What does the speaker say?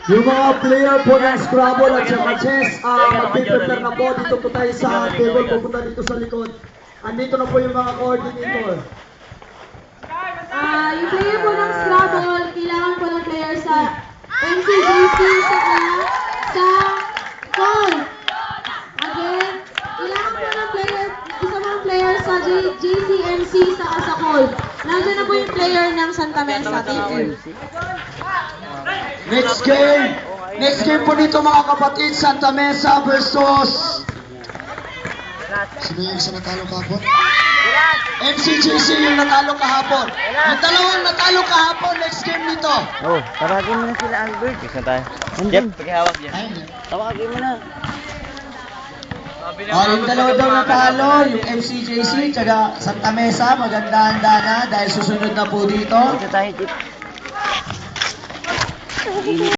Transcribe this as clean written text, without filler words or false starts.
Yung mga player po ng Scrabble at saka chess, mag-prepare na po. Dito po tayo sa table, pupunta dito sa likod. Andito na po yung mga coordinator. Yung player po ng Scrabble, kailangan po ng player sa MCGC sa call. Again, kailangan po ng player, isa mga player sa JCMC sa call. Nandiyan na po yung player ng Santa Mesa. Thank you. Next game po dito mga kapatid, Santa Mesa versus... Sino yung isa natalo kahapon? MCGC yung natalo kahapon. Yung dalawang natalo kahapon, next game nito. Oh, tawagin mo na sila Albert. Isa tayo. Jeff, pakihawak dyan. Tawagin mo na. Yung dalawa daw natalo, yung MCJC, tsaka Santa Mesa, maganda-handa na dahil susunod na po dito. Ito tayo, Jeff. Init.